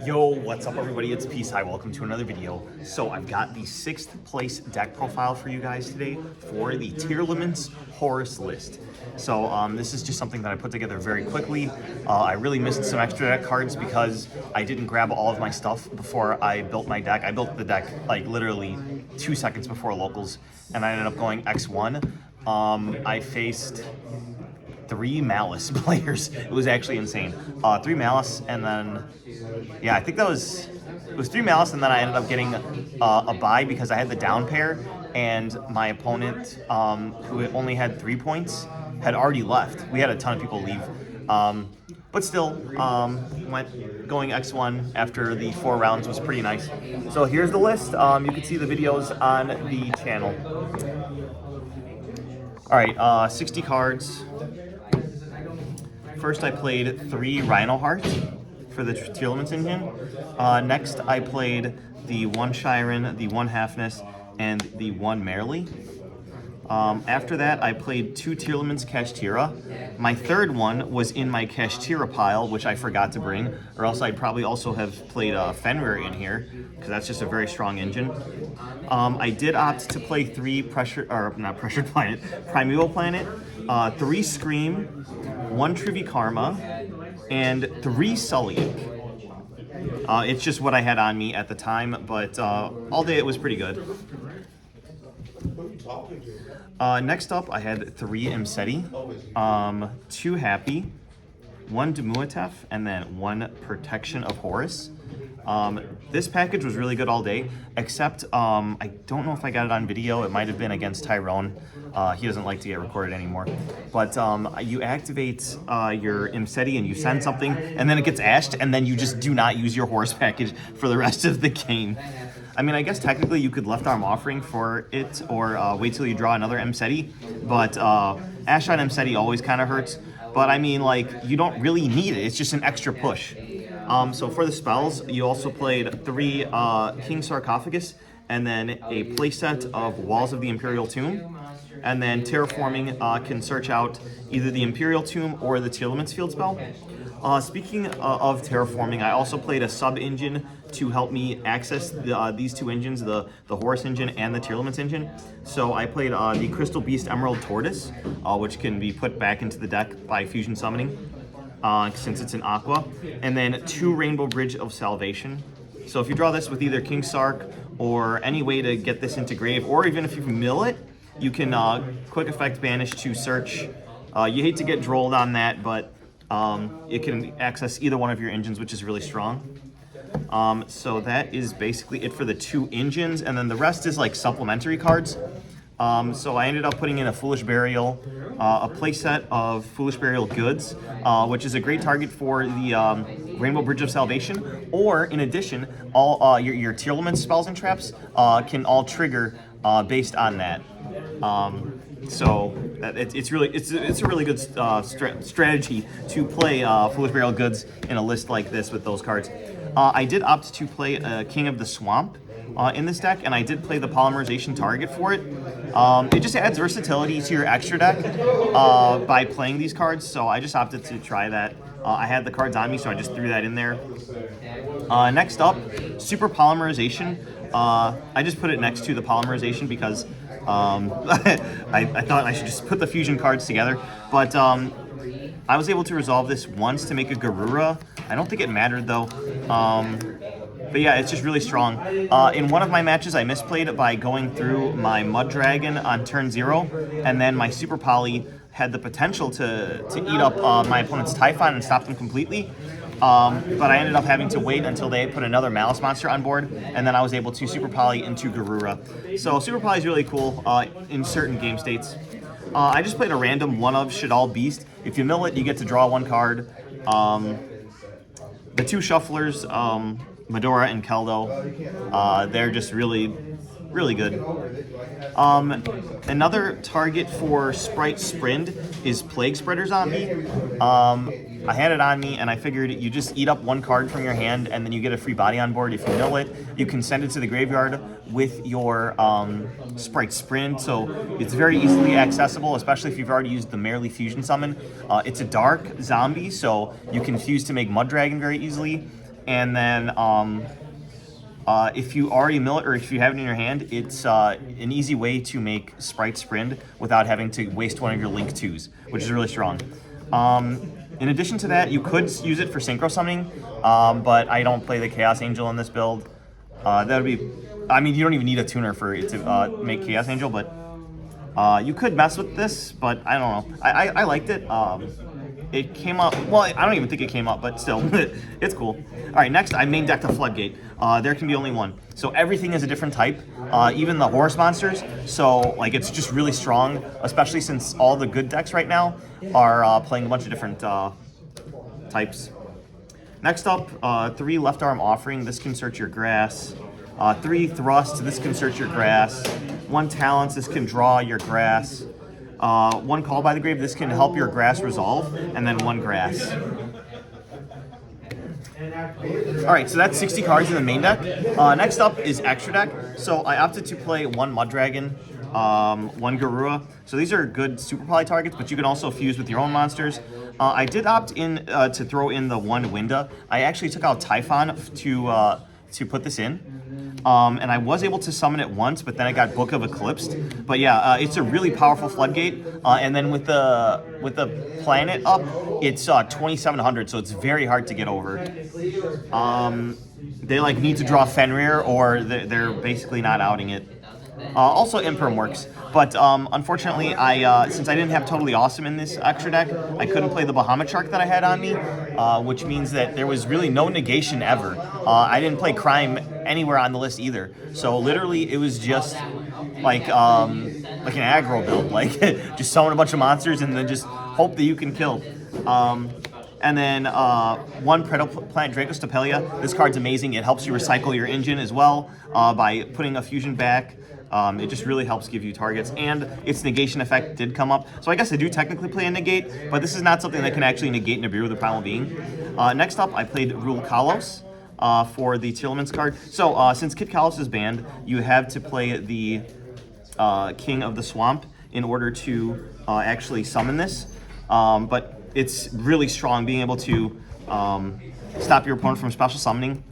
Yo, what's up everybody? It's Peace. Hi, welcome to another video. So I've got the 6th place deck profile for you guys today for the tearlaments Horus list. So this is just something that I put together very quickly. I really missed some extra deck cards because I didn't grab all of my stuff before I built my deck. I built the deck like literally 2 seconds before locals, and I ended up going X1. I faced 3 Malice players. It was actually insane. 3 Malice, and then, yeah, I think it was 3 Malice, and then I ended up getting a bye because I had the down pair, and my opponent, who only had 3 points, had already left. We had a ton of people leave. But still, going X1 after the 4 rounds was pretty nice. So here's the list. You can see the videos on the channel. All right, 60 cards. First, I played 3 Rhino Hearts for the tearlaments engine. Next, I played the 1 Shiren, the 1 Halfness, and the 1 Merrily. After that, I played 2 tearlaments Kashtira. My third one was in my Kashtira pile, which I forgot to bring, or else I'd probably also have played Fenrir in here, because that's just a very strong engine. I did opt to play 3 Primeval Planet, 3 Scream, 1 Trivikarma, and 3 Sulliek. It's just what I had on me at the time, but all day it was pretty good. Next up, I had 3 Imseti, 2 Happy, 1 Demuatef, and then 1 Protection of Horus. This package was really good all day, except I don't know if I got it on video. It might have been against Tyrone. He doesn't like to get recorded anymore. But you activate your Imseti and you send something, and then it gets ashed, and then you just do not use your Horus package for the rest of the game. I mean, I guess technically you could left arm offering for it, or wait till you draw another Imseti, but Ash on Imseti always kind of hurts. But I mean, like, you don't really need it. It's just an extra push. So for the spells, you also played 3 King Sarcophagus, and then a playset of Walls of the Imperial Tomb. And then Terraforming can search out either the Imperial Tomb or the Tearlaments field spell. Speaking of Terraforming, I also played a sub-engine to help me access these 2 engines, the Horus engine and the Tearlaments engine. So I played the Crystal Beast Emerald Tortoise, which can be put back into the deck by fusion summoning, since it's an aqua. And then 2 Rainbow Bridge of Salvation. So if you draw this with either King Sark or any way to get this into grave, or even if you mill it, you can quick effect banish to search. You hate to get drolled on that, but it can access either one of your engines, which is really strong. So that is basically it for the 2 engines, and then the rest is like supplementary cards. So I ended up putting in a Foolish Burial, a playset of Foolish Burial Goods, which is a great target for the Rainbow Bridge of Salvation, or in addition, all your Tearlaments spells and traps can all trigger based on that. So it's a really good strategy to play Foolish Burial Goods in a list like this with those cards. I did opt to play King of the Swamp in this deck, and I did play the Polymerization target for it. It just adds versatility to your extra deck by playing these cards, so I just opted to try that. I had the cards on me, so I just threw that in there. Next up, Super Polymerization. I just put it next to the Polymerization because I thought I should just put the fusion cards together, but I was able to resolve this once to make a Garura. I don't think it mattered though. But yeah, it's just really strong. In one of my matches, I misplayed by going through my Mud Dragon on turn 0, and then my Super Poly had the potential to eat up my opponent's Typhon and stop them completely. But I ended up having to wait until they put another Malice monster on board, and then I was able to Super Poly into Garura. So Super Poly is really cool in certain game states. I just played a random one of Shadal Beast. If you mill it, you get to draw 1 card. The 2 shufflers, Medora and Keldo, they're just really good. Another target for Sprite Sprind is Plague Spreader Zombie. I had it on me, and I figured you just eat up 1 card from your hand, and then you get a free body on board. If you mill it, you can send it to the graveyard with your Sprite Sprint, so it's very easily accessible, especially if you've already used the Merrily Fusion Summon. It's a dark zombie, so you can fuse to make Mud Dragon very easily. And then if you already mill it, or if you have it in your hand, it's an easy way to make Sprite Sprint without having to waste one of your Link 2s, which is really strong. In addition to that, you could use it for Synchro Summoning, but I don't play the Chaos Angel in this build. That would be, I mean, you don't even need a tuner for it to make Chaos Angel, but you could mess with this, but I don't know. I liked it. It came up, well, I don't even think it came up, but still, it's cool. All right, next, I main decked a Floodgate. There can be only one. So everything is a different type, even the Horus monsters. So, like, it's just really strong, especially since all the good decks right now are playing a bunch of different types. Next up, 3 Left Arm Offering. This can search your grass. 3 Thrust. This can search your grass. 1 Talents. This can draw your grass. 1 Call by the Grave. This can help your grass resolve. And then 1 Grass. Alright, so that's 60 cards in the main deck. Next up is Extra Deck. So I opted to play 1 Mud Dragon, 1 Garua. So these are good super poly targets, but you can also fuse with your own monsters. I did opt in to throw in the 1 Winda. I actually took out Typhon to put this in. And I was able to summon it once, but then I got Book of Eclipsed. But yeah, it's a really powerful Floodgate. And then with the planet up, it's 2,700, so it's very hard to get over. They like need to draw Fenrir, or they're basically not outing it. Also Imperm works, but unfortunately, since I didn't have Totally Awesome in this extra deck, I couldn't play the Bahamut Shark that I had on me, which means that there was really no negation ever. I didn't play Crime anywhere on the list either, so literally it was just like an aggro build, like just summon a bunch of monsters and then just hope that you can kill. And then 1 Planet Dracostopelia. This card's amazing. It helps you recycle your engine as well by putting a fusion back. It just really helps give you targets, and its negation effect did come up. So I guess I do technically play a negate, but this is not something that can actually negate Nibiru, the Primal Being. Next up, I played Rule Kalos for the tearlaments card. So since Kit Kalos is banned, you have to play the King of the Swamp in order to actually summon this. But it's really strong, being able to stop your opponent from special summoning.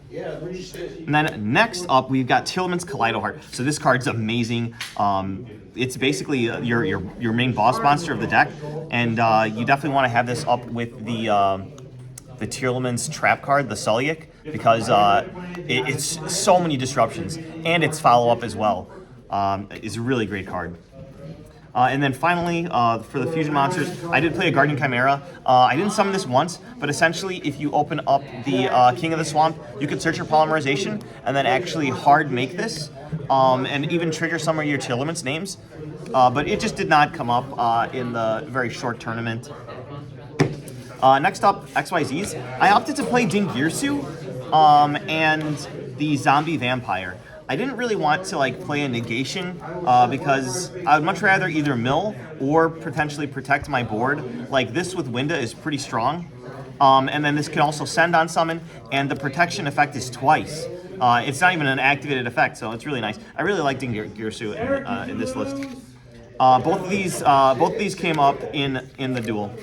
And then next up, we've got Tearlaments Kaleido Heart. So this card's amazing. It's basically your main boss monster of the deck, and you definitely want to have this up with the Tearlaments Trap card, the Sulliek, because it's so many disruptions, and its follow-up as well. It's a really great card. And then finally, for the fusion monsters, I did play a Guardian Chimera. I didn't summon this once, but essentially if you open up the King of the Swamp, you can search your polymerization and then actually hard make this, and even trigger some of your Tearlaments names. But it just did not come up in the very short tournament. Next up, XYZs. I opted to play Dingirsu and the Zombie Vampire. I didn't really want to play a negation because I would much rather either mill or potentially protect my board. Like this with Winda is pretty strong. And then this can also send on summon, and the protection effect is twice. It's not even an activated effect, so it's really nice. I really like Dingirsu in this list. Both of these came up in the duel.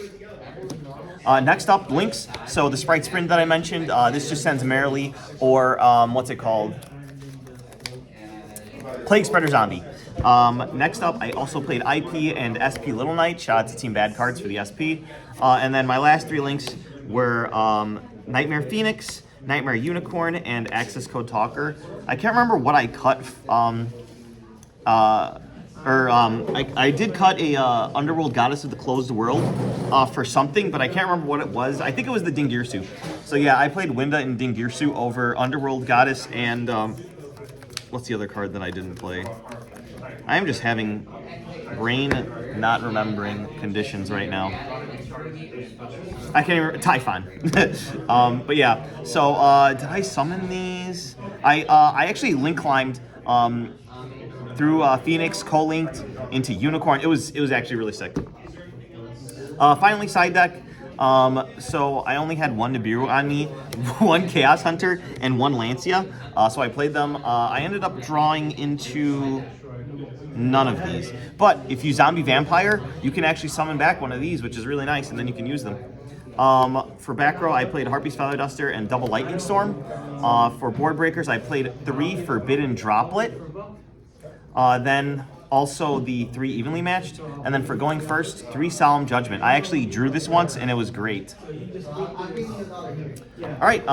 Next up, Links. So the Sprite Sprint that I mentioned, this just sends Merrily, or what's it called? Plague Spreader Zombie. Next up, I also played IP and SP Little Knight. Shout out to Team Bad Cards for the SP. And then my last 3 links were Nightmare Phoenix, Nightmare Unicorn, and Access Code Talker. I can't remember what I cut. I did cut a Underworld Goddess of the Closed World for something, but I can't remember what it was. I think it was the Dingirsu. So yeah, I played Winda and Dingirsu over Underworld Goddess and what's the other card that I didn't play? I am just having brain not remembering conditions right now. I can't even remember. Typhon. But yeah, so did I summon these? I actually link climbed through Phoenix, co-linked into Unicorn. It was actually really sick. Finally, side deck. So I only had 1 Nibiru on me, 1 Chaos Hunter, and 1 Lancia. So I played them. I ended up drawing into none of these. But if you Zombie Vampire, you can actually summon back one of these, which is really nice, and then you can use them. For back row, I played Harpy's Feather Duster and Double Lightning Storm. For board breakers, I played 3 Forbidden Droplet. Then also the 3 evenly matched. And then for going first, 3 Solemn Judgment. I actually drew this once and it was great. All right,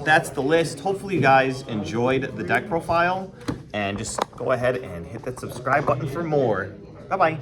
that's the list. Hopefully you guys enjoyed the deck profile. And just go ahead and hit that subscribe button for more. Bye-bye.